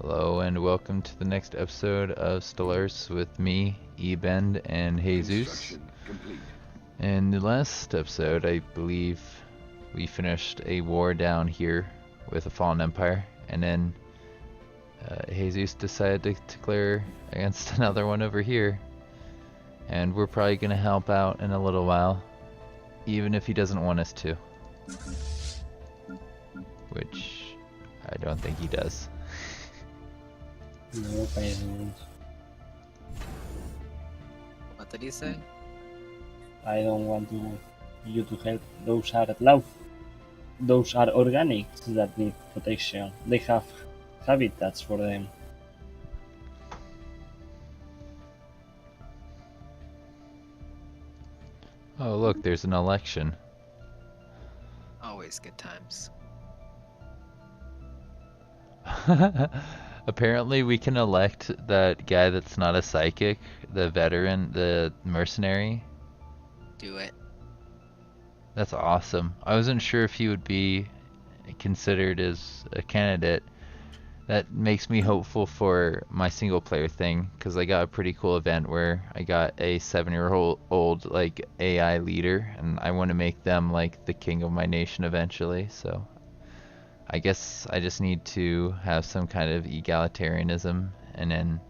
Hello and welcome to the next episode of Stellaris with me, Ebend, and Jesus. Construction complete. In the last episode, I believe we finished a war down here with a fallen empire, and then Jesus decided to declare against another one over here. And we're probably going to help out in a little while, even if he doesn't want us to. Which I don't think he does. Nope, I don't. What did he say? I don't want you to help. Those are love. Those are organics that need protection. They have habitats for them. Oh, look, there's an election. Always good times. Apparently we can elect that guy that's not a psychic, the veteran, the mercenary. Do it. That's awesome. I wasn't sure if he would be considered as a candidate. That makes me hopeful for my single player thing, because I got a pretty cool event where I got a 7-year-old like AI leader, and I want to make them like the king of my nation eventually, so I guess I just need to have some kind of egalitarianism and then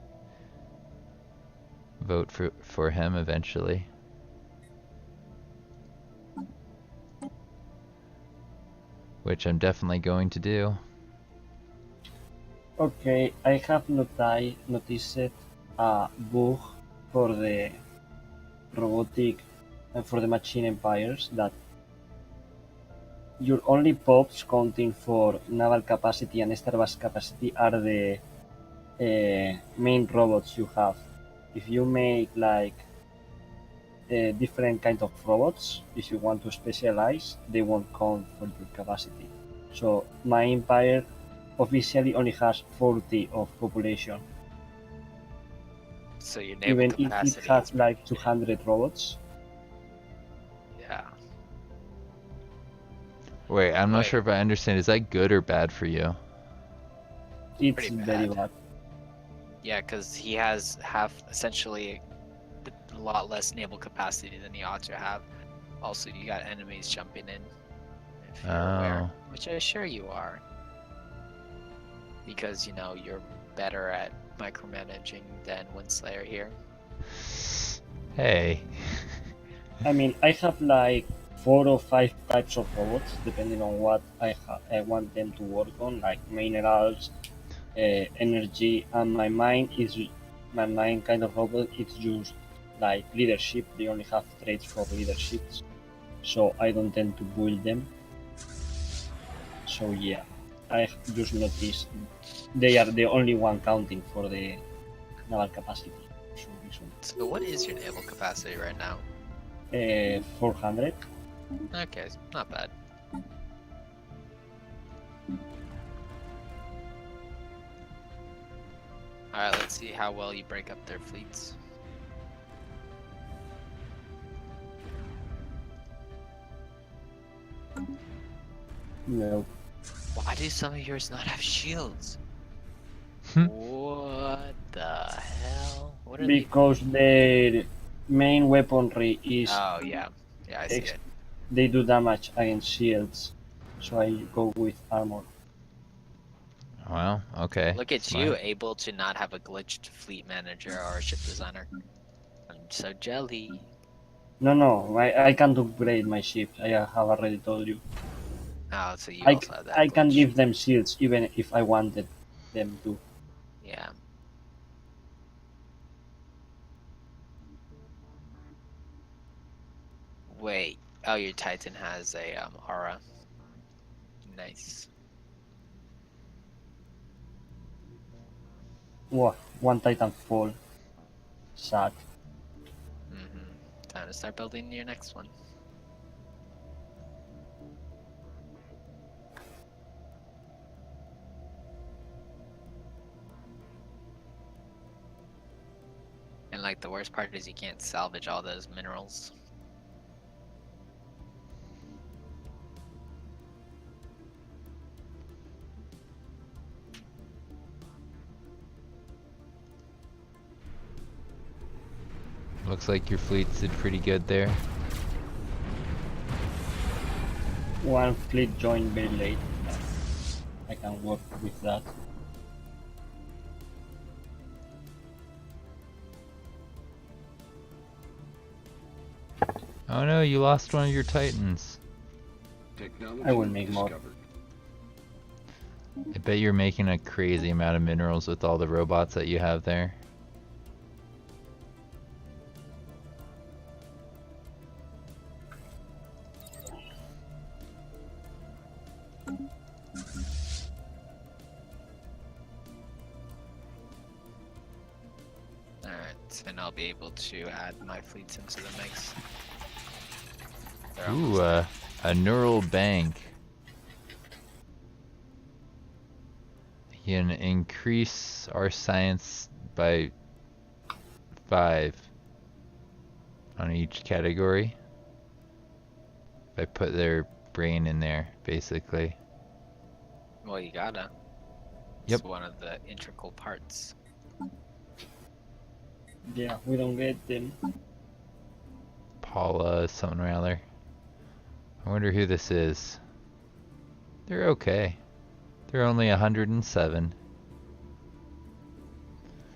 vote for him eventually. Which I'm definitely going to do. Okay, I have noticed a bug for the robotic and for the machine empires that your only pops counting for naval capacity and starbase capacity are the main robots you have. If you make like different kind of robots, if you want to specialize, they won't count for your capacity. So my empire officially only has 40 of population, So your naval even if capacity it has is like pretty 200 robots. good. Yeah. Wait, I'm not Wait. sure if I understand. Is that good or bad for you? It's Pretty very bad. bad. Yeah, because he has essentially a lot less naval capacity than he ought to have. Also, you got enemies jumping in, if you're aware, Oh. which I'm sure you are. Because, you know, you're better at micromanaging than Windslayer here. Hey. I mean, I have like 4 or 5 types of robots depending on what I want them to work on, like minerals, energy, and my main kind of robot is just like leadership. They only have traits for leaderships, so I don't tend to build them. So yeah, I just noticed they are the only one counting for the naval capacity for some reason. So what is your naval capacity right now? 400. Okay, not bad. Alright, let's see how well you break up their fleets. No, Why do some of yours not have shields? Hmm. What the hell? What are because their main weaponry is Oh yeah, yeah, I see ex- it. they do damage against shields, so I go with armor. Well, okay. Look at Smart. you, able to not have a glitched fleet manager or a ship designer. I'm so jelly. No, I can't upgrade my ship. I have already told you. Oh, so you I, also have that I can glitch. give them shields even if I wanted them to. Yeah. Wait. Oh, your Titan has a aura. Nice. Whoa, one Titan fall. Sad. Time to start building your next one. And like the worst part is you can't salvage all those minerals. Looks like your fleets did pretty good there. One fleet joined very late. I can work with that. Oh no, you lost one of your Titans. I will make more. I bet you're making a crazy amount of minerals with all the robots that you have there. Alright, and I'll be able to add my fleets into the mix. They're Ooh, almost a neural bank. You can increase our science by 5 on each category. If I put their brain in there, basically. well, you gotta. Yep. It's one of the integral parts. Yeah, we don't get them. Paula, something or other. I wonder who this is. They're okay. They're only 107.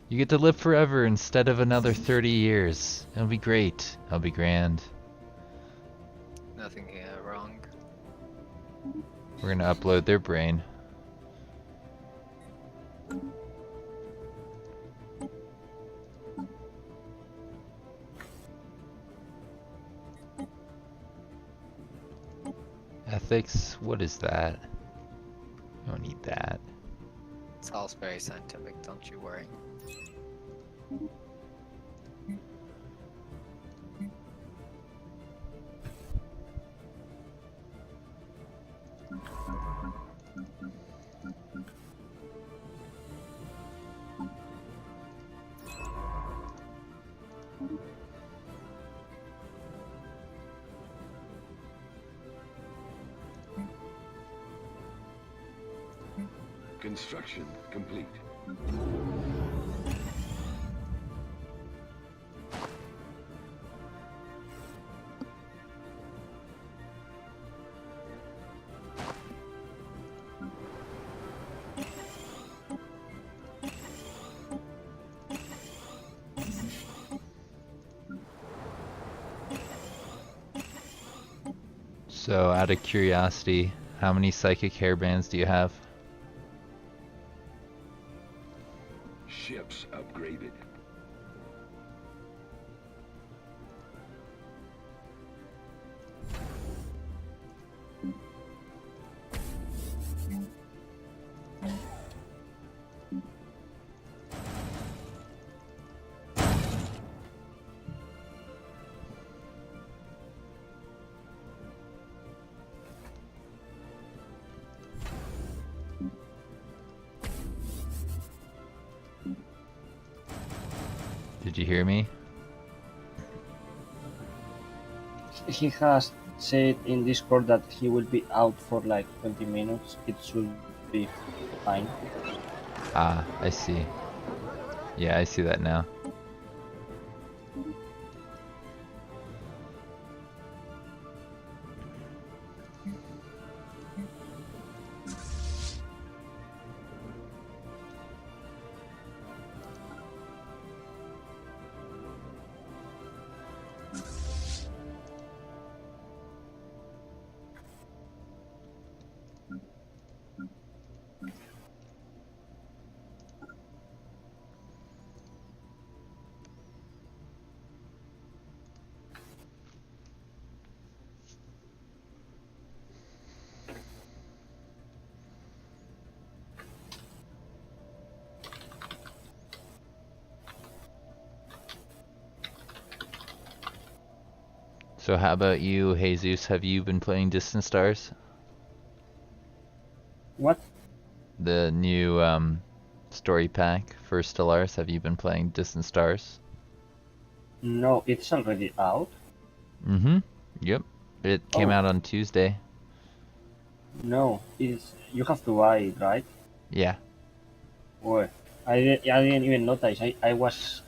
You get to live forever instead of another 30 years. It'll be great. It'll be grand. Nothing wrong. We're gonna upload their brain. Ethics? What is that? You don't need that. It's all very scientific, don't you worry. Construction complete. So, out of curiosity, how many psychic hairbands do you have? Ships upgraded. Did you hear me? He has said in Discord that he will be out for like 20 minutes. It should be fine. Ah, I see. Yeah, I see that now. So how about you, Jesus? Have you been playing Distant Stars? What? The new story pack for Stellaris. Have you been playing Distant Stars? No, it's already out. Mm-hmm. Yep. It came Oh. out on Tuesday. No, it's you have to buy it, right? Yeah. Well, I didn't even notice. I was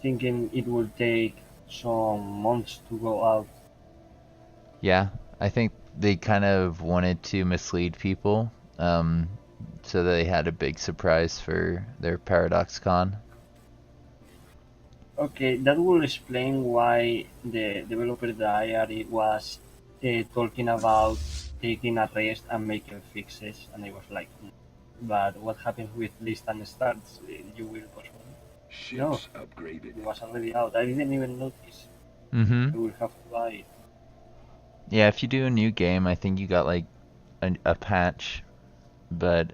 thinking it will take some months to go out. Yeah, I think they kind of wanted to mislead people, so they had a big surprise for their Paradox Con. Okay, that will explain why the developer diary was talking about taking a rest and making fixes, and I was like, but what happens with list and starts? You will postpone. No, Ships upgraded. it was already out. I didn't even notice. Mm-hmm. I will have to buy it. Yeah, if you do a new game, I think you got like a patch, but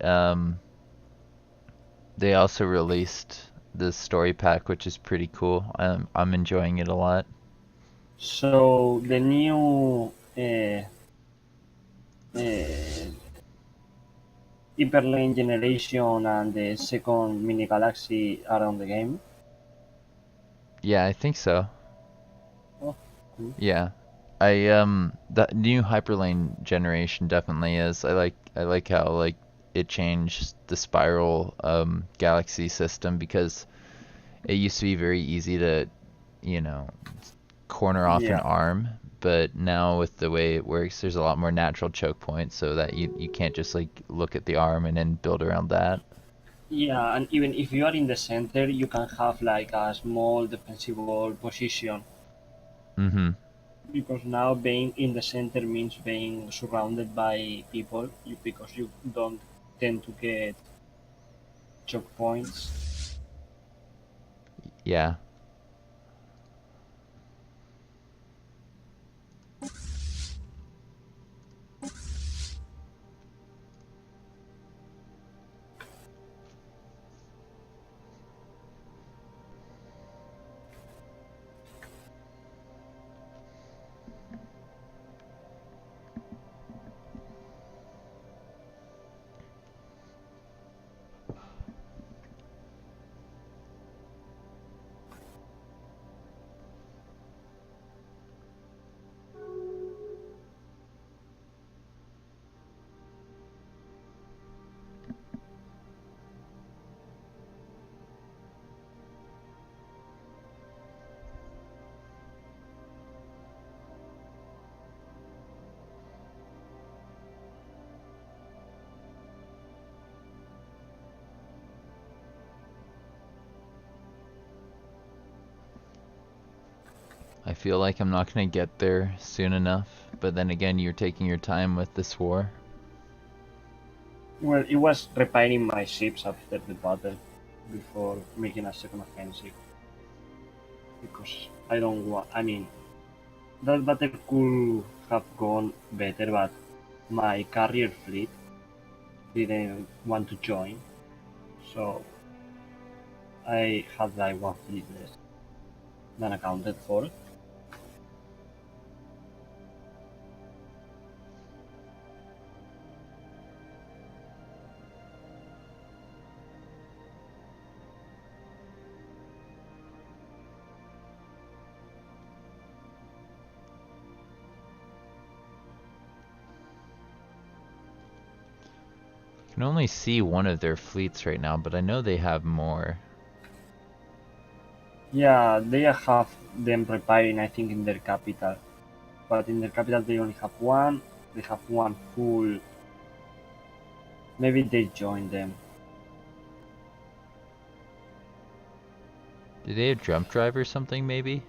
they also released the story pack, which is pretty cool. I'm enjoying it a lot. So the new uh, Hyperlane generation and the second mini galaxy are on the game. Yeah, I think so. Oh, cool. Yeah. The new Hyperlane generation definitely is. I like how like it changed the spiral galaxy system because it used to be very easy to, you know, corner off an Yeah, arm, but now with the way it works, there's a lot more natural choke points so that you can't just like look at the arm and then build around that. yeah, and even if you are in the center, you can have like a small defensible position Mm-hmm. because now being in the center means being surrounded by people because you don't tend to get choke points. Yeah. I feel like I'm not gonna get there soon enough, but then again, you're taking your time with this war. Well, it was repairing my ships after the battle before making a second offensive because I don't want. I mean, that battle could have gone better, but my carrier fleet didn't want to join, so I had like one fleet less than accounted for. I can only see one of their fleets right now, but I know they have more. Yeah, they have them repairing, I think, in their capital, but in their capital they only have one. They have one full. Maybe they joined them. Do they have jump drive or something maybe?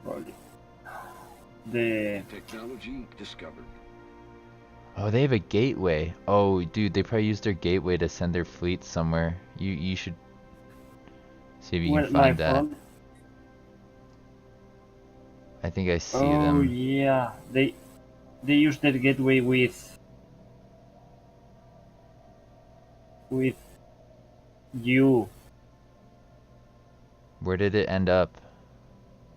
Probably. The Technology discovered. Oh, they have a gateway. Oh, dude, they probably use their gateway to send their fleet somewhere. You should see if you well, can my find that. phone. I think I see Oh them. yeah, they use their gateway with you. Where did it end up?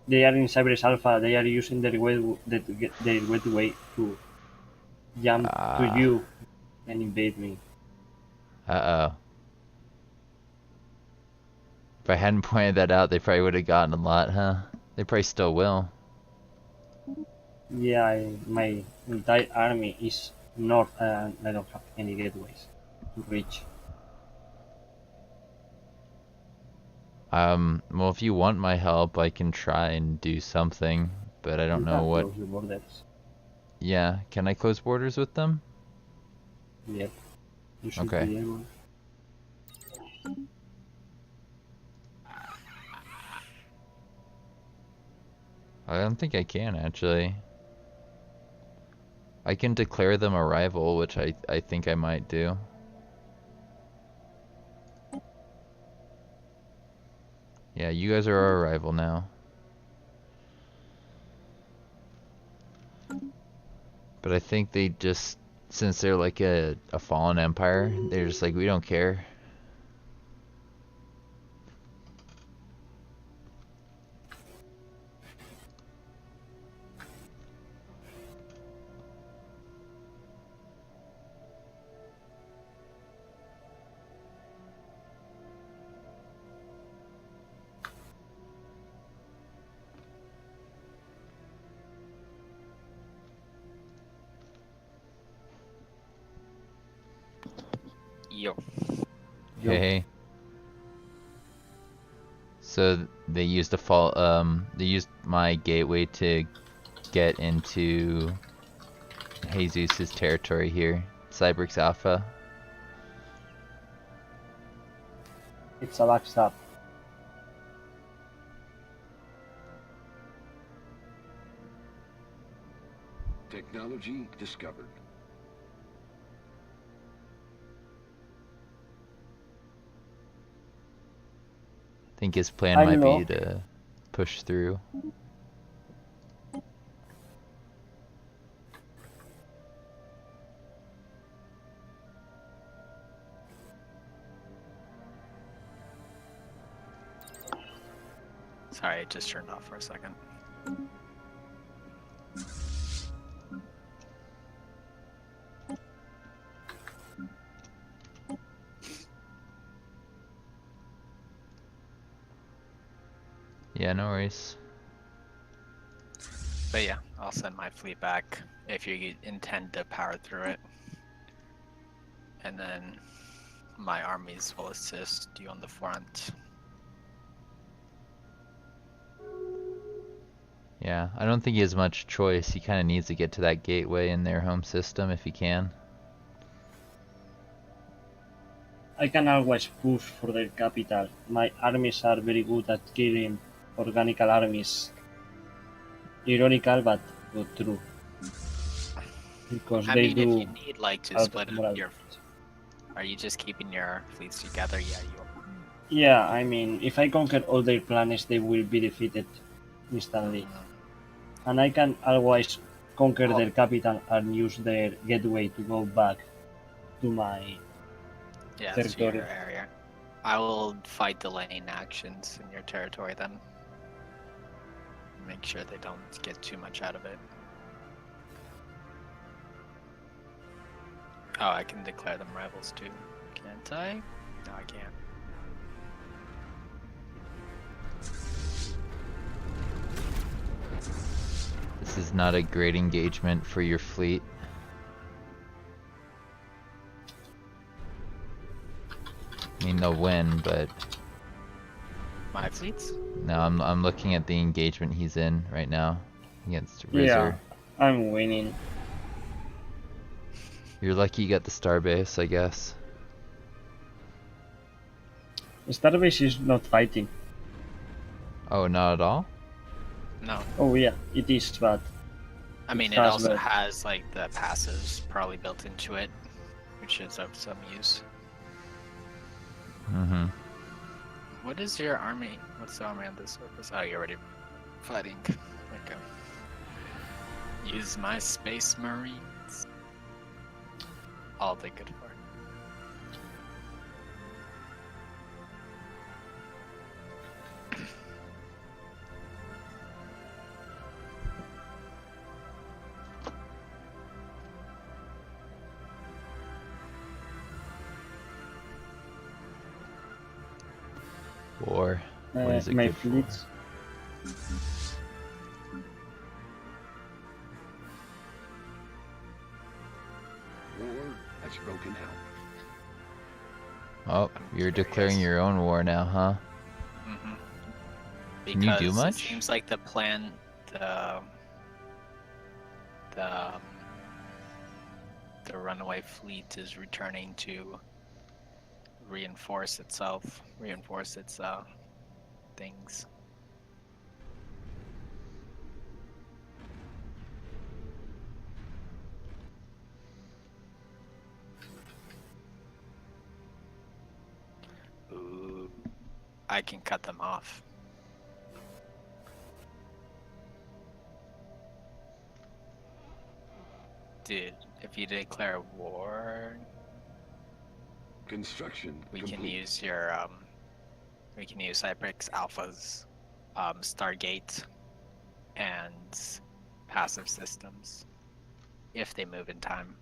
They are in Cypress Alpha. They are using their gateway to jump to Ah, you and invade me. uh-oh. If I hadn't pointed that out, they probably would have gotten a lot, huh? They probably still will. Yeah, my entire army is north and I don't have any gateways to reach. Well, if you want my help, I can try and do something, but I don't You know can what. close the borders. Yeah, can I close borders with them? Yep. You should Okay. be able. I don't think I can, actually. I can declare them a rival, which I think I might do. Yeah, you guys are our rival now. But I think they just, since they're like a fallen empire, they're just like, we don't care. Yo. Yo. Hey. So they used they used my gateway to get into Jesus' territory here. Cybrix Alpha. It's a backstab. Technology discovered. I think his plan I might know. be to push through. Sorry, it just turned off for a second. Yeah, no worries. But yeah, I'll send my fleet back if you intend to power through it. And then my armies will assist you on the front. Yeah, I don't think he has much choice. He kind of needs to get to that gateway in their home system if he can. I can always push for their capital. My armies are very good at killing organical armies. Ironical, but true. Because I they mean, if do you need like to a lot split of up moral. your, are you just keeping your fleets together? Yeah, you. Yeah, I mean, if I conquer all their planets, they will be defeated instantly. And I can always conquer Well- their capital and use their gateway to go back to my Yeah, it's your territory. area. I will fight the lane actions in your territory then. Make sure they don't get too much out of it. Oh, I can declare them rivals too. Can't I? No, I can't. This is not a great engagement for your fleet. I mean, they'll win, but My fleets? no, I'm looking at the engagement he's in right now against Yeah, Rizzer. I'm winning. You're lucky you got the starbase, I guess. Starbase is not fighting. Oh, not at all? No. Oh yeah, it is, but I mean, it has also the- has like the passives probably built into it, which is of some use. Mm-hmm. What is your army? What's the army on this surface? Oh, you're already fighting. Okay. Use my space marines. All the good for it. War. What is it my good for? fleets. War has broken out. Oh, you're declaring your own war now, huh? Mm-hmm. Can you do Because much? it seems like the plan, the um, the runaway fleet is returning to reinforce itself, reinforce its things. Ooh, I can cut them off. Dude, if you declare war, Construction we complete. can use your we can use Cyprix Alpha's Stargate and passive systems if they move in time.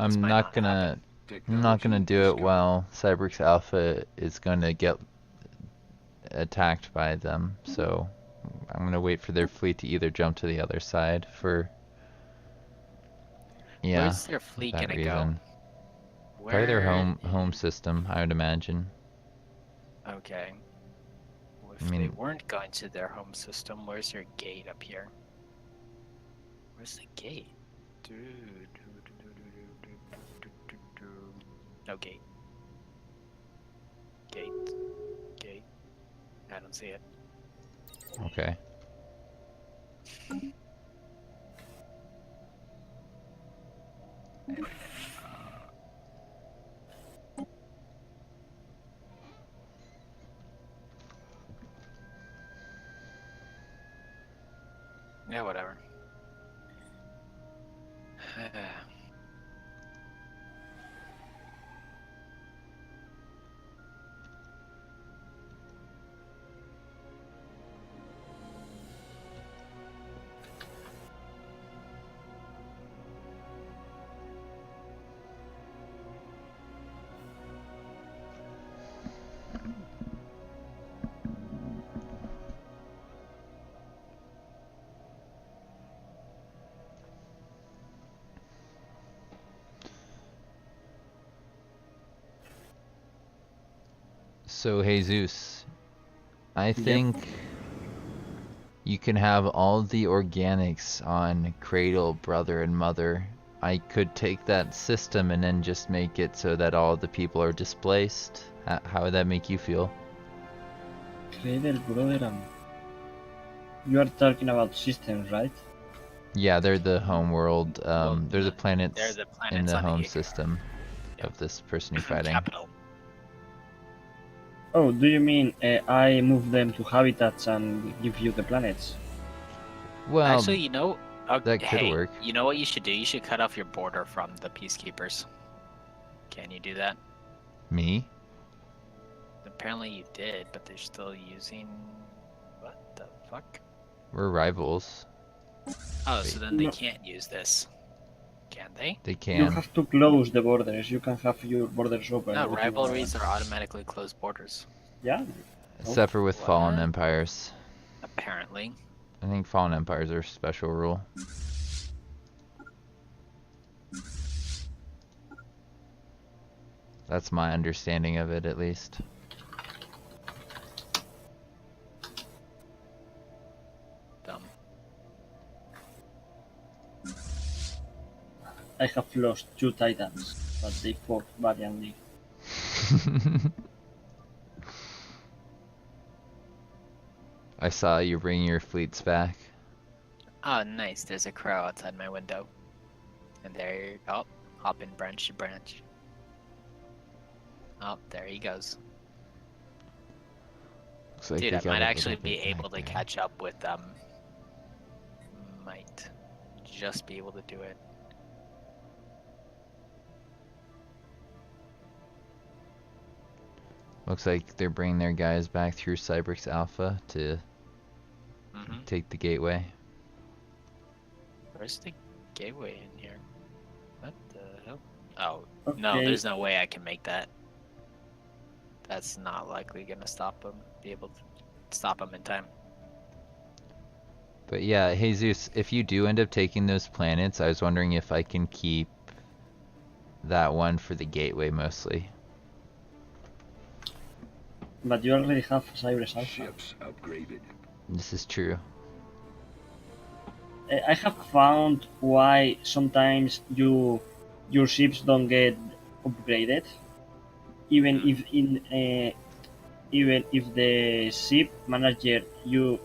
This I'm might not not gonna happen. I'm not gonna Technology do it discovered. while Cybrix Alpha is gonna get attacked by them, so I'm gonna wait for their fleet to either jump to the other side for Where's their fleet that gonna reason. go? Probably their Where? home system, I would imagine. Okay. Well, I if they mean, weren't going to their home system, where's your gate up here? Where's the gate? No gate. Gate. Gate. I don't see it. okay. Yeah, whatever. So Jesus, I Yep. think you can have all the organics on Cradle, Brother, and Mother. I could take that system and then just make it so that all the people are displaced. How would that make you feel? Cradle, brother, and you are talking about systems, right? Yeah, they're the home world. They're the planets They're the in planets the on the home Giga system Yep. of this person you're fighting. capital. Oh, do you mean I move them to habitats and give you the planets? Well, Actually, you know, that could hey, work. you know what you should do? You should cut off your border from the peacekeepers. Can you do that? Me? Apparently you did, but they're still using. What the fuck? We're rivals. Oh, so then they No. can't use this. Can they? They You can. have to close the borders. You can have your borders open. No, if you rivalries want. are automatically closed borders. Yeah. Except for with Fallen What? Empires. Apparently. I think Fallen Empires are a special rule. That's my understanding of it, at least. Dumb. I have lost 2 titans, but they fought valiantly. I saw you bring your fleets back. Oh, nice. There's a crow outside my window. And there. Oh, hop in branch to branch. Oh, there he goes. Looks like Dude, we I got might a actually little be bit able back to there. catch up with might just be able to do it. Looks like they're bringing their guys back through Cybrix Alpha to Mm-hmm. take the gateway. Where's the gateway in here? What the hell? Oh, Okay. no, there's no way I can make that. That's not likely gonna stop him. Be able to stop him in time. But yeah, Jesus, if you do end up taking those planets, I was wondering if I can keep that one for the gateway mostly. But you already have Cyrus Alpha. Ships upgraded. This is true. I have found why sometimes your ships don't get upgraded, even if the ship manager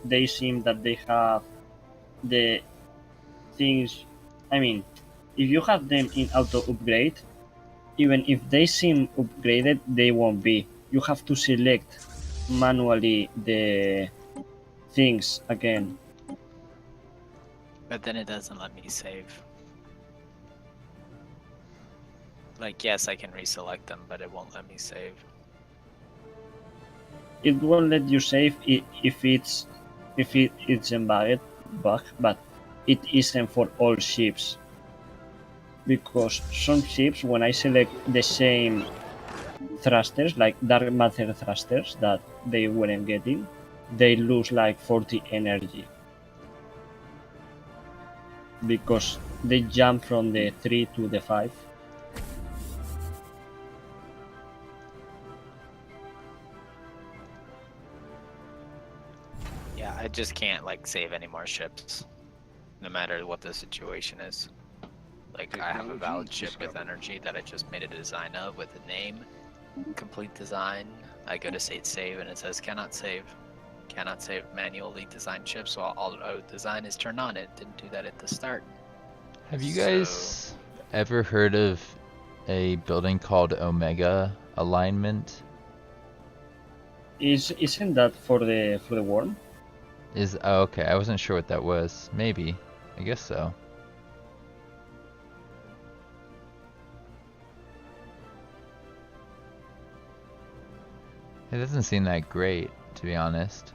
they seem that they have the things. I mean, if you have them in auto upgrade, even if they seem upgraded, they won't be. You have to select manually the things again. But then it doesn't let me save. Like, yes, I can reselect them, but it won't let me save. It won't let you save if it's a bug, but it isn't for all ships. Because some ships, when I select the same thrusters, like Dark Matter thrusters that they weren't getting, they lose like 40 energy. Because they jump from the 3 to the 5. Yeah, I just can't like save any more ships, no matter what the situation is. Like, I have a valid ship with energy that I just made a design of with a name, complete design. I go to save and it says cannot save manually designed ship, so auto design is turned on. It didn't do that at the start. Have you guys ever heard of a building called Omega Alignment? Isn't that for the worm? Oh, okay, I wasn't sure what that was. Maybe. I guess so. It doesn't seem that great, to be honest.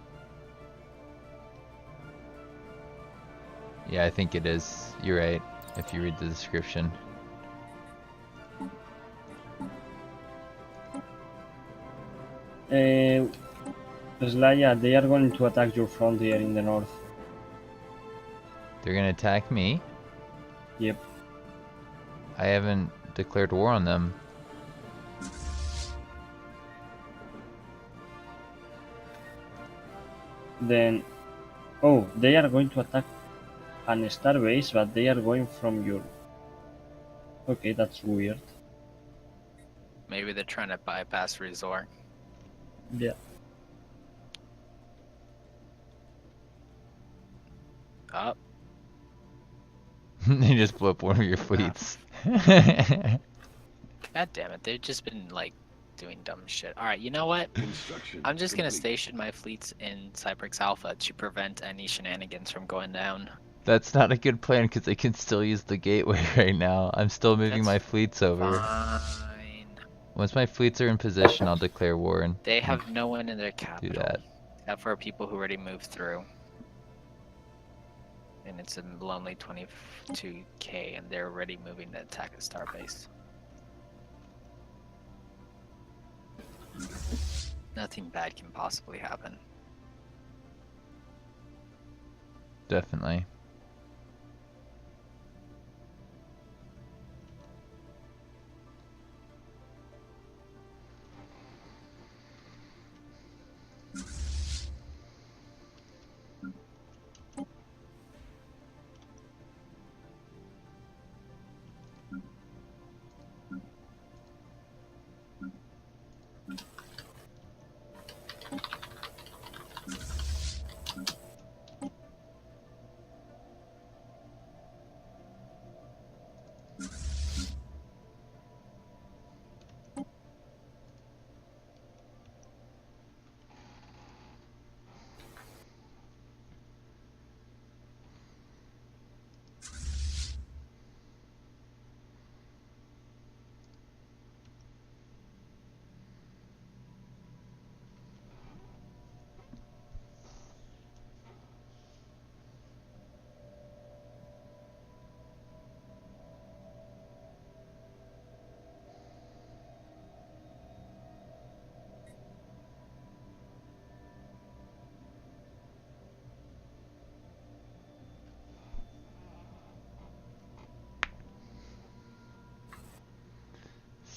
Yeah, I think it is. You're right, if you read the description. Slaya, they are going to attack your frontier in the north. They're gonna attack me? Yep. I haven't declared war on them. Then, oh, they are going to attack an star base, but they are going from your. Okay, that's weird. Maybe they're trying to bypass resort. Yeah. Up. They just blew up one of your fleets. God damn it, they've just been like doing dumb shit. Alright, you know what? Construction I'm just gonna complete. station my fleets in Cyprix Alpha to prevent any shenanigans from going down. That's not a good plan because they can still use the gateway right now. I'm still moving That's my fleets over. Fine. Once my fleets are in position, I'll declare war and They have no one in their capital. that. Except for people who already moved through. And it's a lonely 22k, and they're already moving to attack a starbase. Nothing bad can possibly happen. Definitely.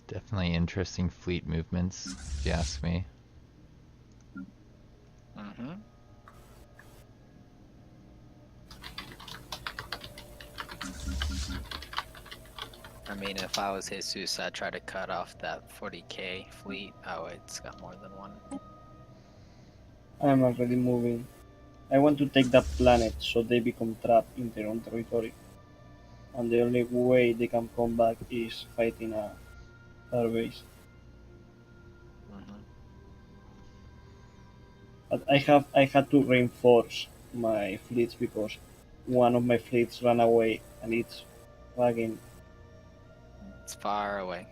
Definitely interesting fleet movements, if you ask me. Mm-hmm. I mean, if I was Jesus, I'd try to cut off that 40k fleet. Oh, it's got more than one. I'm already moving. I want to take that planet so they become trapped in their own territory. And the only way they can come back is fighting our base. Mm-hmm. But I had to reinforce my fleets because one of my fleets ran away and it's lagging. It's far away.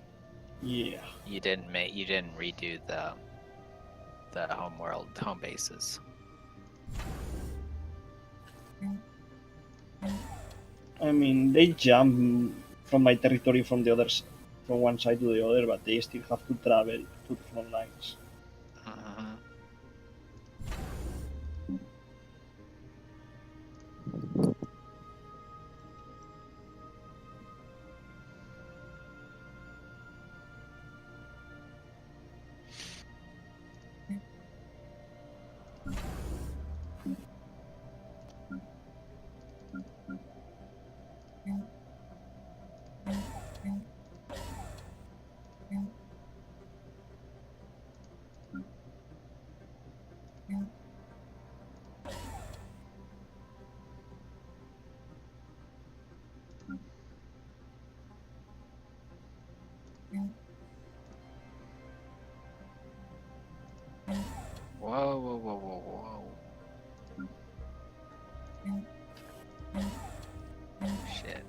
Yeah. You didn't redo the home bases. I mean, they jump from my territory from one side to the other, but they still have to travel to the front lines. Mm-hmm. Whoa, whoa, whoa, whoa, whoa. Shit.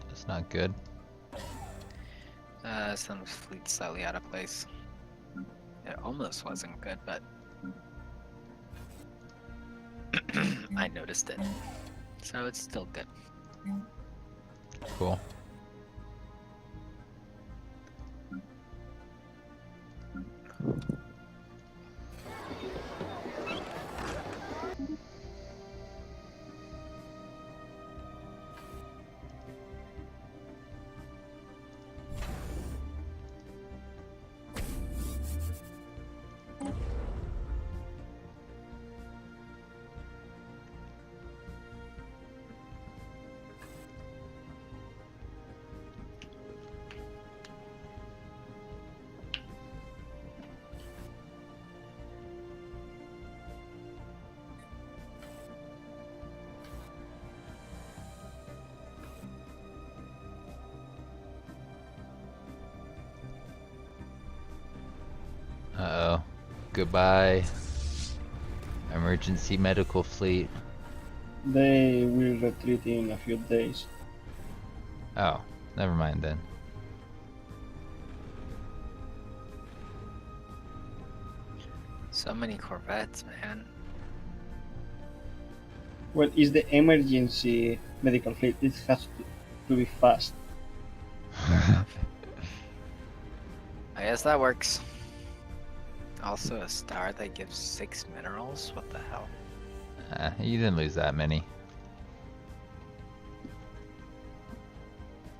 That's not good. Some fleet slightly out of place. It almost wasn't good, but I noticed it. So it's still good. Cool. Uh-oh. Goodbye. Emergency medical fleet. They will retreat in a few days. Oh, never mind then. So many Corvettes, man. Well, it's the emergency medical fleet. It has to be fast. I guess that works. Also a star that gives 6 minerals? What the hell? You didn't lose that many.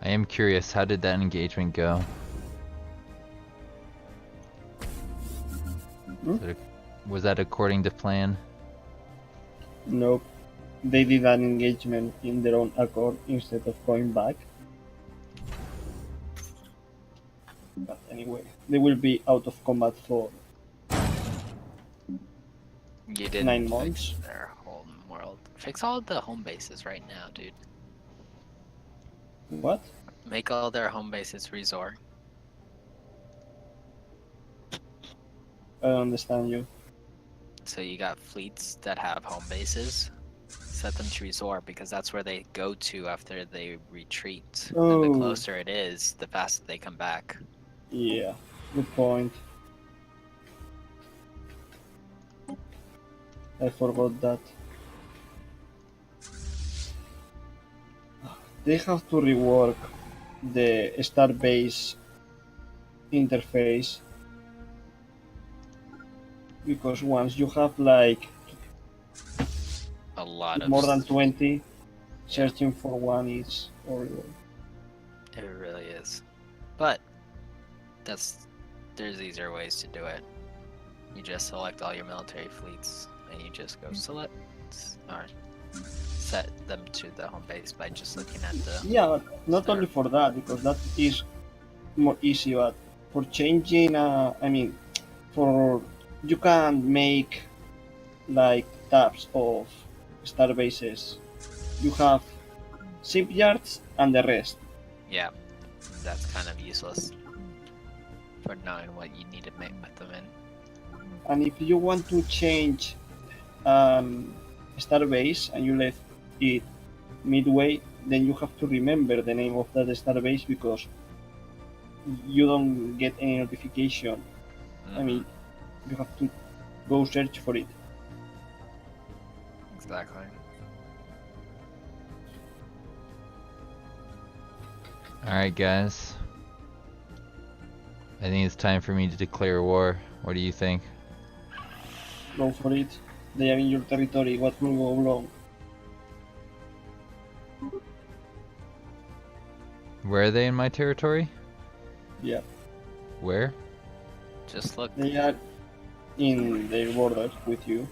I am curious, how did that engagement go? Was that according to plan? Nope. They did an engagement in their own accord instead of going back. But anyway, they will be out of combat for You didn't 9 fix months. their whole world. Fix all the home bases right now, dude. What? Make all their home bases resort. I don't understand you. So you got fleets that have home bases. Set them to resort because that's where they go to after they retreat. And the Oh. closer it is, the faster they come back. Yeah, good point. I forgot that. They have to rework the Starbase interface because once you have like A lot of more than 20, searching for one is horrible. It really is. But there's easier ways to do it. You just select all your military fleets, and you just go select or set them to the home base by just looking at the. Yeah, but not star. only for that, because that is more easy, but for changing, for you can make like tabs of star bases. You have shipyards and the rest. Yeah, that's kind of useless for knowing what you need to make with them in. And if you want to change star base and you left it midway, then you have to remember the name of that star base because you don't get any notification. I mean, you have to go search for it. Exactly. Alright, guys. I think it's time for me to declare war. What do you think? Go for it. They are in your territory. What will go wrong? Where are they in my territory? Yeah, Where? Just look. they are in their borders with you,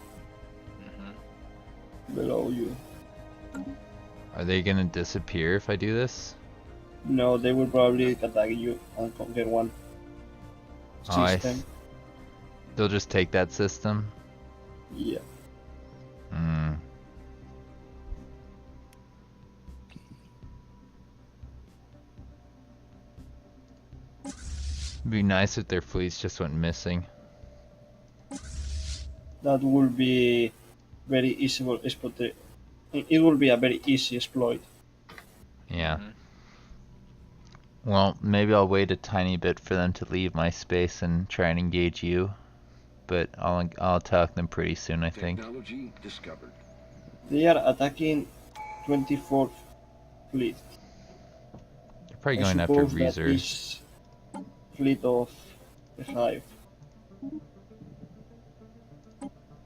below you. Are they gonna disappear if I do this? No, they will probably attack you and conquer one Oh, system. They'll just take that system? Yeah. Hmm. It'd be nice if their fleets just went missing. That will be very easy for exploit. It will be a very easy exploit. Yeah. Well, maybe I'll wait a tiny bit for them to leave my space and try and engage you. But I'll attack them pretty soon, I think. Technology discovered. They are attacking 24th Fleet. They're probably I going after suppose that reserves. is fleet of the Hive.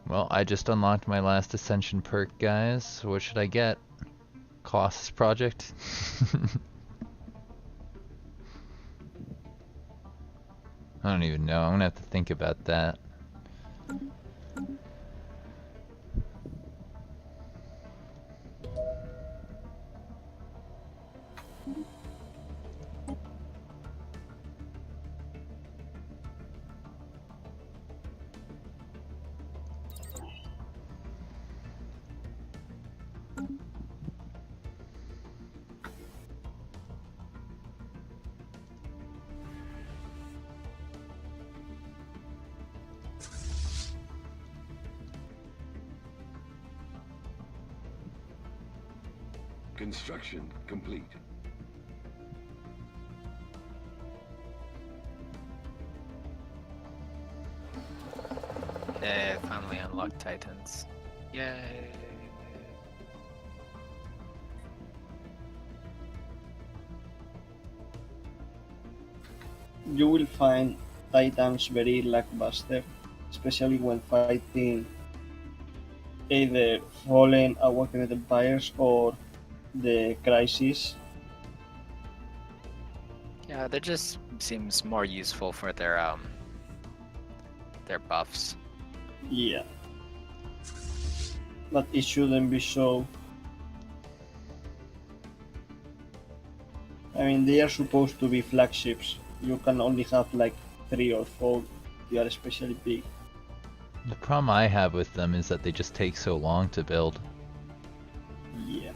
Well, I just unlocked my last Ascension perk, guys. So what should I get? Colossus Project? I don't even know. I'm gonna have to think about that. Construction complete. Finally unlocked Titans. Yay! You will find Titans very lackluster, especially when fighting either fallen awakened empires or the crisis. Yeah, that just seems more useful for their buffs. Yeah. But it shouldn't be so. I mean, they are supposed to be flagships. You can only have like 3 or 4. They are especially big. The problem I have with them is that they just take so long to build. Yeah.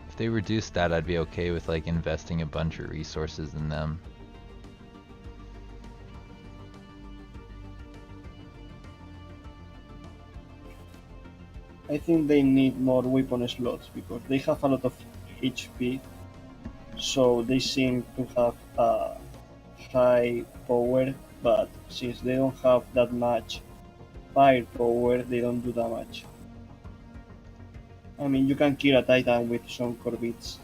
If they reduce that, I'd be okay with like investing a bunch of resources in them. I think they need more weapon slots because they have a lot of HP, so they seem to have a high power, but since they don't have that much firepower, they don't do that much. I mean, you can kill a Titan with some Corvettes.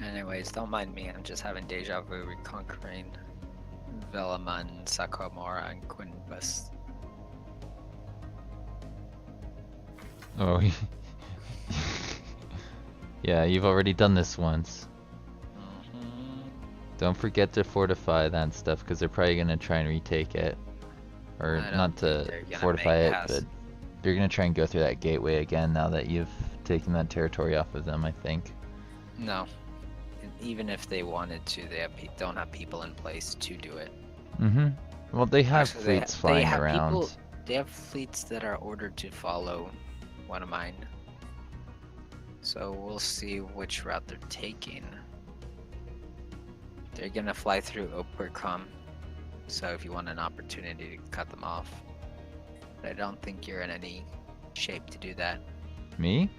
Anyways, don't mind me. I'm just having deja vu reconquering Velaman, Sakamora, and Quinbus. Oh, yeah, you've already done this once. Don't forget to fortify that stuff, because they're probably gonna try and retake it, or I don't not to think they're gonna fortify make it, pass. but they're gonna try and go through that gateway again now that you've taken that territory off of them, I think. No. And even if they wanted to, they don't have people in place to do it. Mm-hmm. Well, they have Actually, fleets flying have around. People, they have fleets that are ordered to follow one of mine. So we'll see which route they're taking. They're gonna fly through Opercom. So if you want an opportunity to cut them off. But I don't think you're in any shape to do that. Me?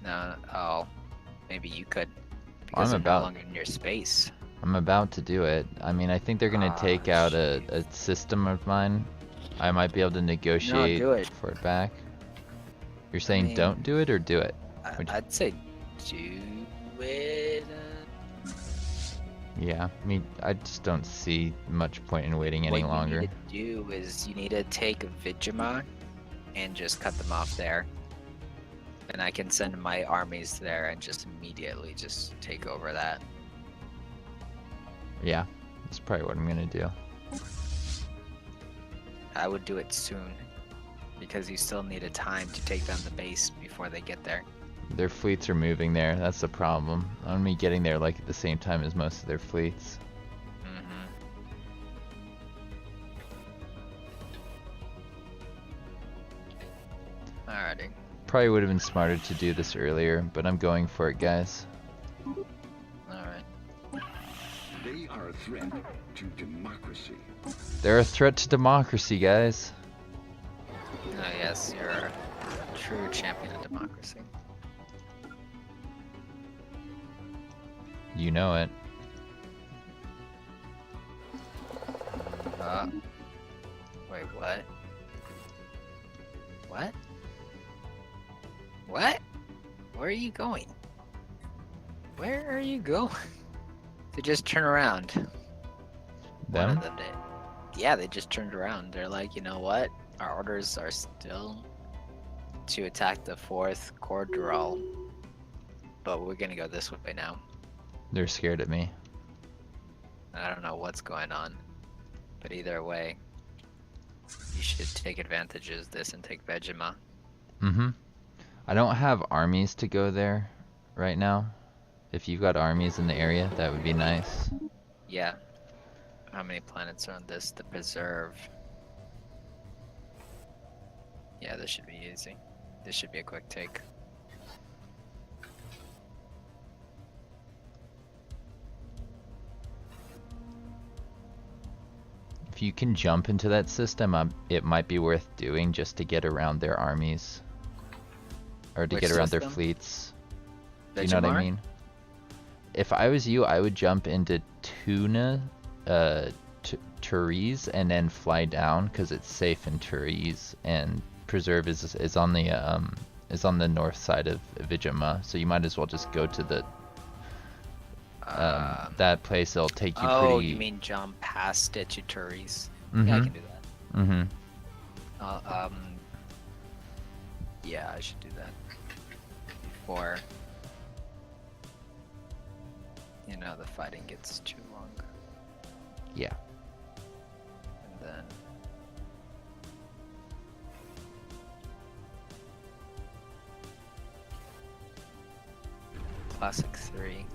No, oh, maybe you could. I'm Because they're about- no longer in your space. I'm about to do it. I mean, I think they're gonna take out a system of mine. I might be able to negotiate do it. for it back. You're saying mean- don't do it or do it? I'd say do it. Yeah, I mean, I just don't see much point in waiting any longer. What you need to do is you need to take Vijama and just cut them off there. And I can send my armies there and just immediately just take over that. Yeah, that's probably what I'm gonna do. I would do it soon. Because you still need a time to take down the base before they get there. Their fleets are moving there, that's the problem. I'm me getting there like at the same time as most of their fleets. Mm-hmm. Alrighty. Probably would have been smarter to do this earlier, but I'm going for it, guys. Alright. They are a threat to democracy. They're a threat to democracy, guys. Oh yes, you're a true champion of democracy. You know it. Wait, what? What? What? Where are you going? Where are you going? They just turn around. One Them? of them did. Yeah, they just turned around. They're like, you know what? Our orders are still to attack the 4th Cordural, but we're gonna go this way now. They're scared at me. I don't know what's going on, but either way, you should take advantage of this and take Vejima. Mm-hmm. I don't have armies to go there right now. If you've got armies in the area, that would be nice. Yeah. How many planets are on this? The Preserve. Yeah, this should be easy. This should be a quick take. If you can jump into that system, it might be worth doing just to get around their armies. Or to Which get around their system? fleets. Do you know what I Vejimar? mean? If I was you, I would jump into Therese and then fly down because it's safe in Therese, and Preserve is on the north side of Vijama, so you might as well just go to the that place. It'll take you Oh, pretty. you mean jump past it to Therese? Mhm. Yeah, I can do that. Mm-hmm. Yeah, I should do that before, you know, the fighting gets too long. Yeah. And then Classic 3.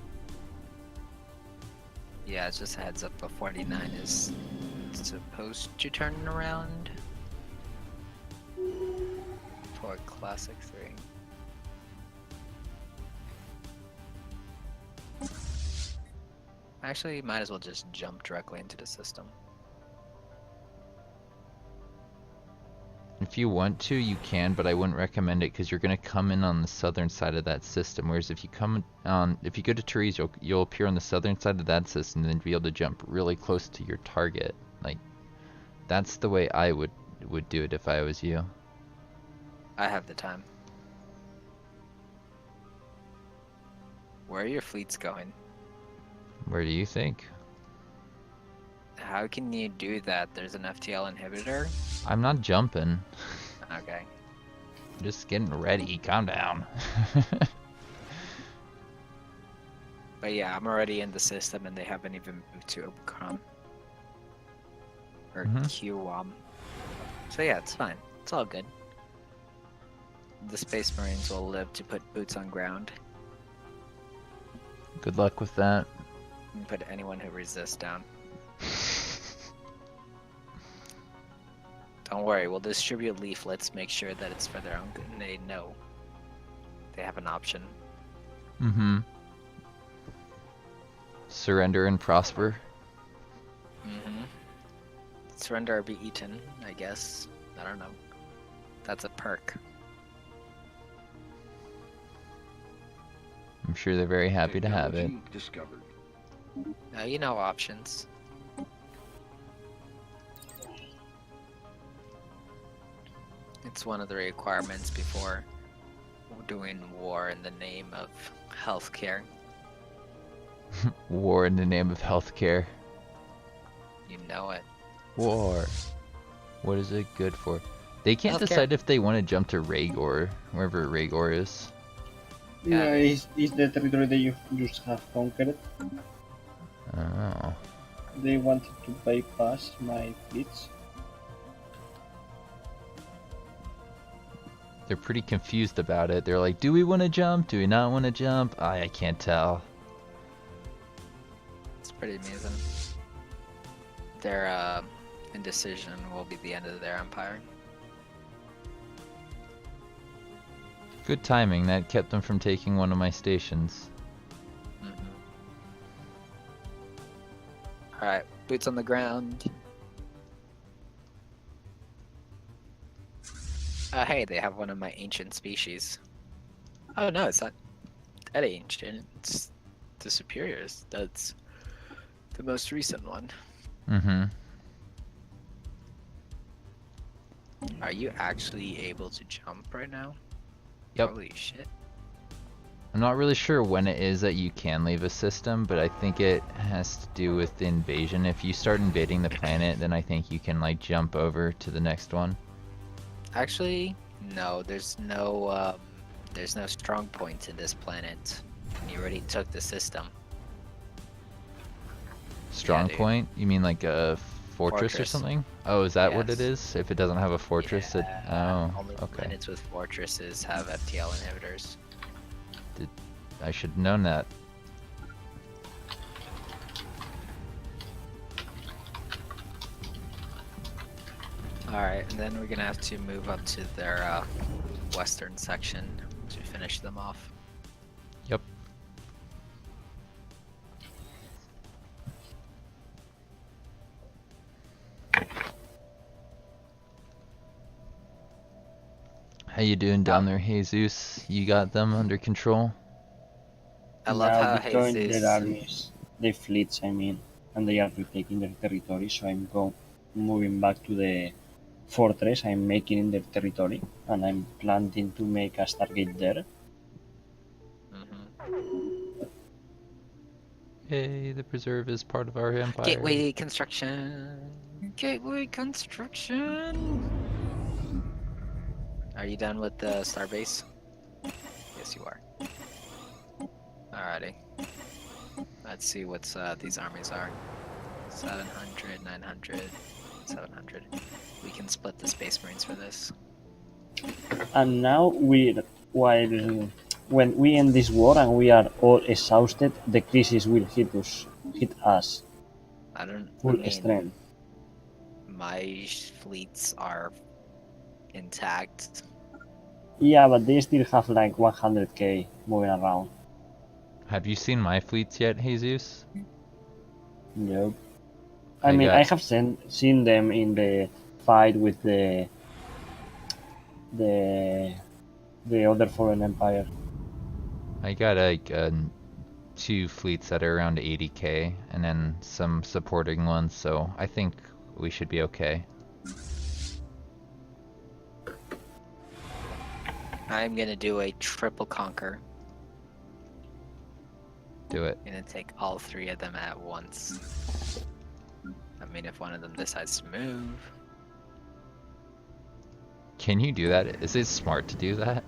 Yeah, it's just a heads up, but 49 is supposed to turn around for Classic 3. Actually, might as well just jump directly into the system. If you want to, you can, but I wouldn't recommend it because you're gonna come in on the southern side of that system. Whereas if you if you go to Therese, you'll appear on the southern side of that system and then be able to jump really close to your target. Like, that's the way I would do it if I was you. I have the time. Where are your fleets going? Where do you think? How can you do that? There's an FTL inhibitor? I'm not jumping. Okay. I'm just getting ready. Calm down. But yeah, I'm already in the system and they haven't even moved to Opencom. Or QWAM. So yeah, it's fine. It's all good. The Space Marines will live to put boots on ground. Good luck with that. And put anyone who resists down. Don't worry, we'll distribute leaflets, make sure that it's for their own good, and they know they have an option. Mm-hmm. Surrender and prosper. Mm-hmm. Surrender or be eaten, I guess. I don't know. That's a perk. I'm sure they're very happy to have it. Technology discovered. You know options. It's one of the requirements before doing war in the name of healthcare. War in the name of healthcare. You know it. War. What is it good for? They can't Healthcare. decide if they want to jump to Rhaegor, wherever Rhaegor is. Yeah, it's the territory that you just have conquered. Oh. They wanted to bypass my fleets. They're pretty confused about it. They're like, do we want to jump? Do we not want to jump? I can't tell. It's pretty amazing. Their indecision will be the end of their empire. Good timing. That kept them from taking one of my stations. Alright, boots on the ground. Hey, they have one of my ancient species. Oh no, it's not that ancient. It's the superiors. That's the most recent one. Mm-hmm. Are you actually able to jump right now? Yep. Holy shit. I'm not really sure when it is that you can leave a system, but I think it has to do with the invasion. If you start invading the planet, then I think you can like jump over to the next one. Actually, no, there's no strong points in this planet. You already took the system. Strong dude. point? You mean like a fortress or Fortress. something? Oh, is that what it Yes. is? If it doesn't have a fortress, it... Yeah, Oh, only okay. planets with fortresses have FTL inhibitors. I should have known that. Alright, and then we're gonna have to move up to their western section to finish them off. Yep. How you doing down there, Jesus? You got them under control? I love Now how they joined Jesus... their armies, their fleets, I mean, and they are retaking their territory. So I'm moving back to the fortress. I'm making in their territory, and I'm planning to make a Stargate there. Hey, the preserve is part of our empire. Gateway construction! Gateway construction! Are you done with the starbase? Yes, you are. Alrighty. Let's see what these armies are. 700, 900, 700. We can split the Space Marines for this. And now when we end this war and we are all exhausted, the crisis will hit us I full mean, strength. my fleets are intact. Yeah, but they still have like 100k moving around. Have you seen my fleets yet, Jesus? Yep. I I mean, got- I have seen them in the fight with the other foreign empire. I got like 2 fleets that are around 80k, and then some supporting ones, so I think we should be okay. I'm gonna do a triple conquer. Do it. I'm gonna take all 3 of them at once. I mean, if one of them decides to move. Can you do that? Is it smart to do that?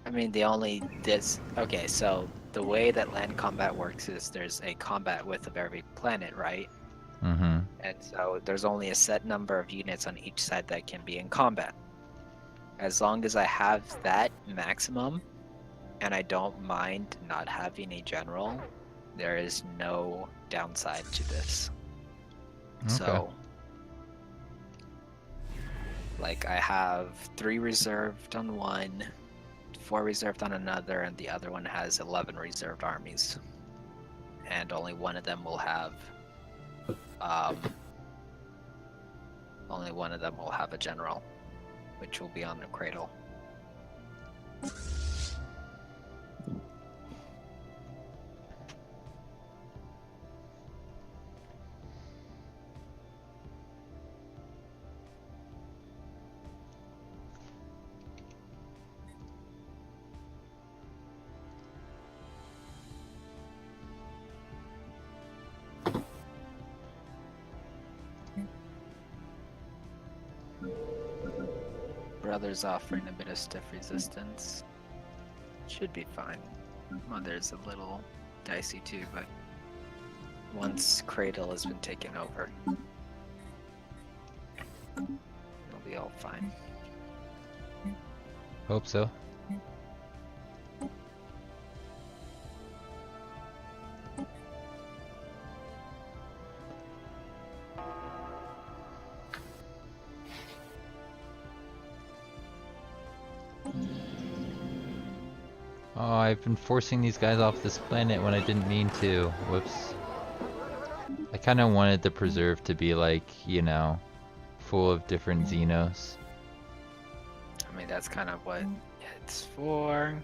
I mean, okay, so the way that land combat works is there's a combat width of every planet, right? Mm-hmm. And so there's only a set number of units on each side that can be in combat. As long as I have that maximum, and I don't mind not having a general, there is no downside to this. Okay. So, like, I have 3 reserved on one, 4 reserved on another, and the other one has 11 reserved armies. And only one of them will have, a general, which will be on the cradle. Brother's offering a bit of stiff resistance. Should be fine. Mother's a little dicey too, but once Cradle has been taken over, it'll be all fine. Hope so. Oh, I've been forcing these guys off this planet when I didn't mean to. Whoops. I kind of wanted the preserve to be like, you know, full of different Xenos. I mean, that's kind of what it's for.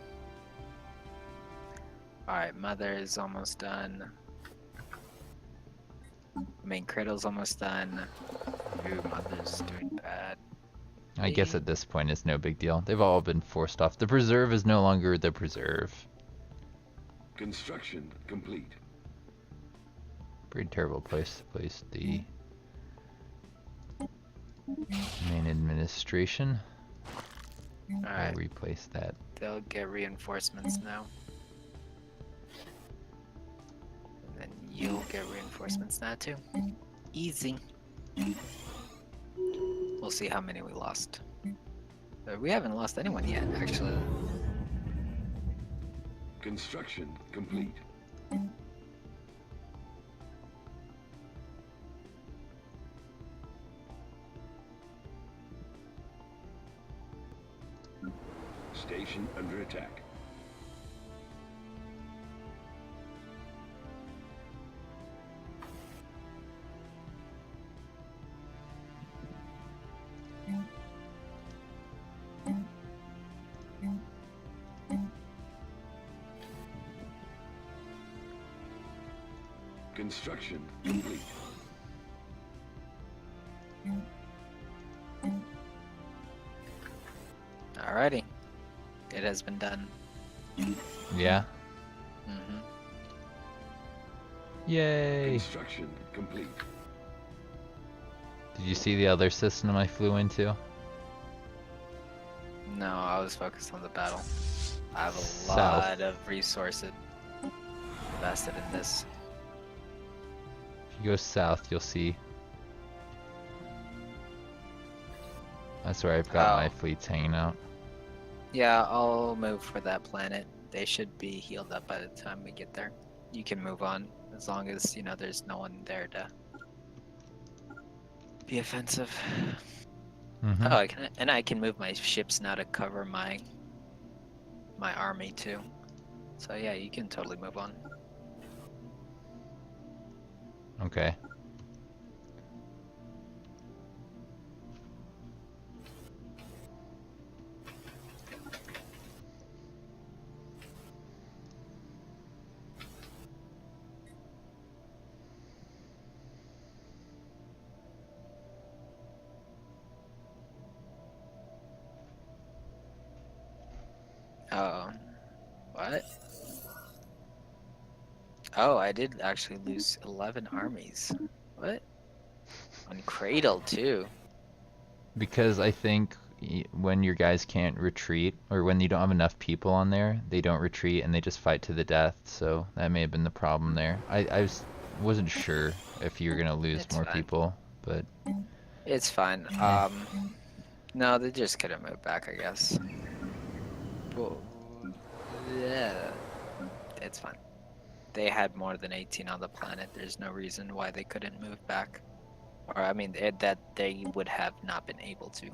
Alright, Mother is almost done. I mean, Cradle's almost done. Ooh, Mother's doing bad. I guess at this point it's no big deal. They've all been forced off. The preserve is no longer the preserve. Construction complete. Pretty terrible place to place the main administration. I'll Alright, replace that. they'll get reinforcements now. And then you'll get reinforcements now too. Easy. We'll see how many we lost. We haven't lost anyone yet, actually. Construction complete. Station under attack. Construction complete. Alrighty. It has been done. Yeah? Mm-hmm. Yay! Construction complete. Did you see the other system I flew into? No, I was focused on the battle. I have a South. lot of resources invested in this. If you go south, you'll see. That's where I've got my Oh. fleets hanging out. Yeah, I'll move for that planet. They should be healed up by the time we get there. You can move on as long as, you know, there's no one there to be offensive. Mm-hmm. Oh, I can move my ships now to cover my army too. So yeah, you can totally move on. Okay. Oh, what? Oh, I did actually lose 11 armies. What? On Cradle, too. Because I think when your guys can't retreat, or when you don't have enough people on there, they don't retreat and they just fight to the death. So that may have been the problem there. Wasn't sure if you were gonna lose It's more fine. people, but It's fine. No, they just couldn't move back, I guess. Well, yeah, it's fine. They had more than 18 on the planet. There's no reason why they couldn't move back. Or, I mean, that they would have not been able to.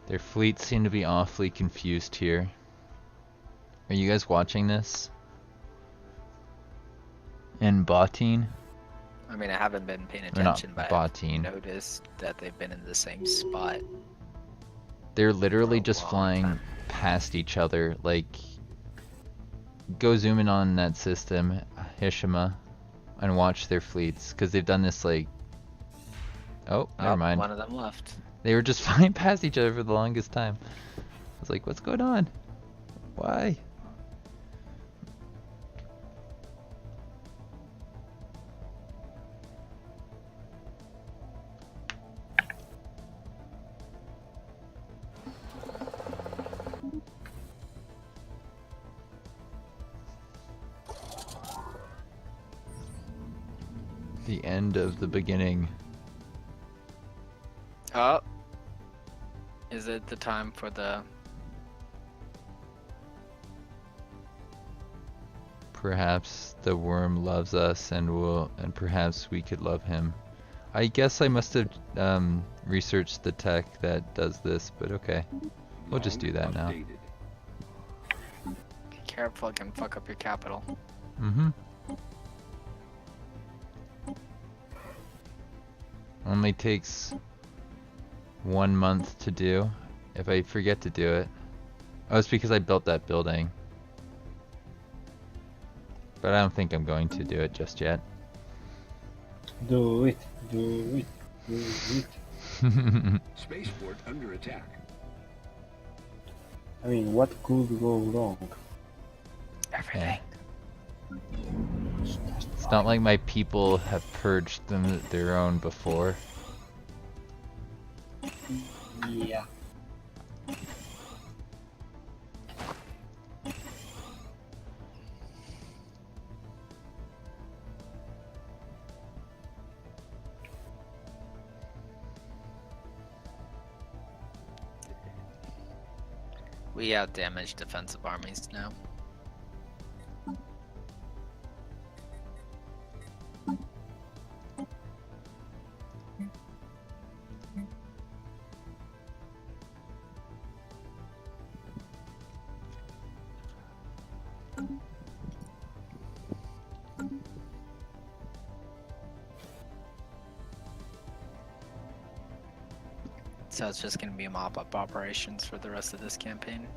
their fleets seem to be awfully confused here. Are you guys watching this? In Botine? I mean, I haven't been paying Or not attention, but I've Botine. noticed that they've been in the same spot. They're literally for a just long flying time. past each other. Like, go zoom in on that system, Hishima, and watch their fleets, because they've done this like. Oh, never mind. One of them left. They were just flying past each other for the longest time. I was like, what's going on? Why? The end of the beginning. Oh. Is it the time for the... Perhaps the worm loves us, and perhaps we could love him. I guess I must have researched the tech that does this, but okay. We'll just do that now. Updated. Be careful, it can fuck up your capital. Mm-hmm. Only takes 1 month to do. If I forget to do it. Oh, it's because I built that building. But I don't think I'm going to do it just yet. Do it, do it, do it. Spaceport under attack. I mean, what could go wrong? Everything. It's not like my people have purged them their own before. Yeah. We have damaged defensive armies now. So it's just gonna be mop-up operations for the rest of this campaign.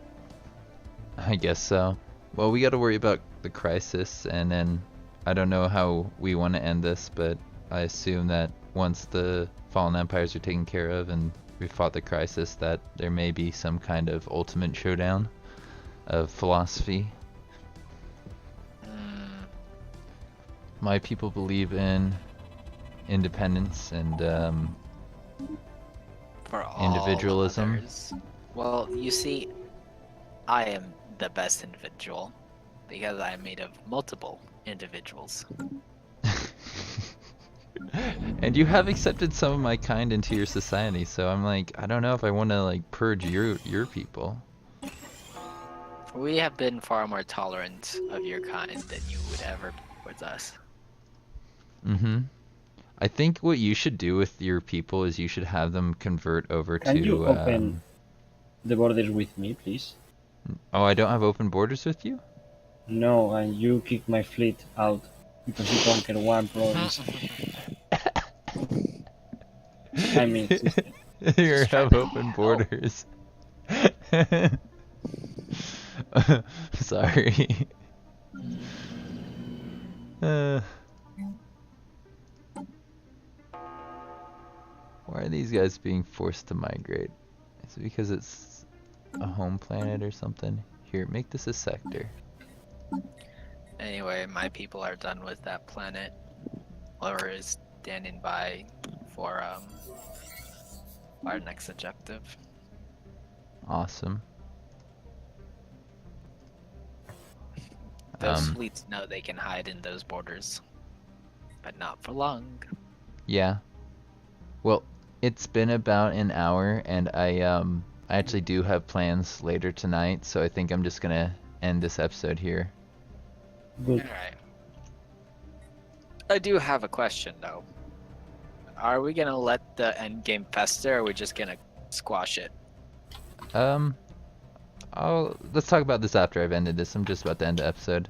I guess so. Well, we got to worry about the crisis, and then I don't know how we want to end this, but I assume that once the fallen empires are taken care of and we fought the crisis, that there may be some kind of ultimate showdown of philosophy. My people believe in independence and For all individualism. others. Well, you see, I am the best individual because I am made of multiple individuals. And you have accepted some of my kind into your society, so I'm like, I don't know if I want to like purge your people. We have been far more tolerant of your kind than you would ever be with us. Mm-hmm. I think what you should do with your people is you should have them convert over Can to. you open the borders with me, please? Oh, I don't have open borders with you? No, and you kick my fleet out because you conquer one province. I mean, system. You Just trying have to open help. borders. Sorry. Uh, why are these guys being forced to migrate? Is it because it's a home planet or something? Here, make this a sector. Anyway, my people are done with that planet. Laura is standing by for our next objective. Awesome. Those fleets know they can hide in those borders, but not for long. Yeah. Well, it's been about an hour, and I actually do have plans later tonight, so I think I'm just gonna end this episode here. Good. Alright. I do have a question though. Are we gonna let the end game fester, or are we just gonna squash it? Let's talk about this after I've ended this. I'm just about to end the episode.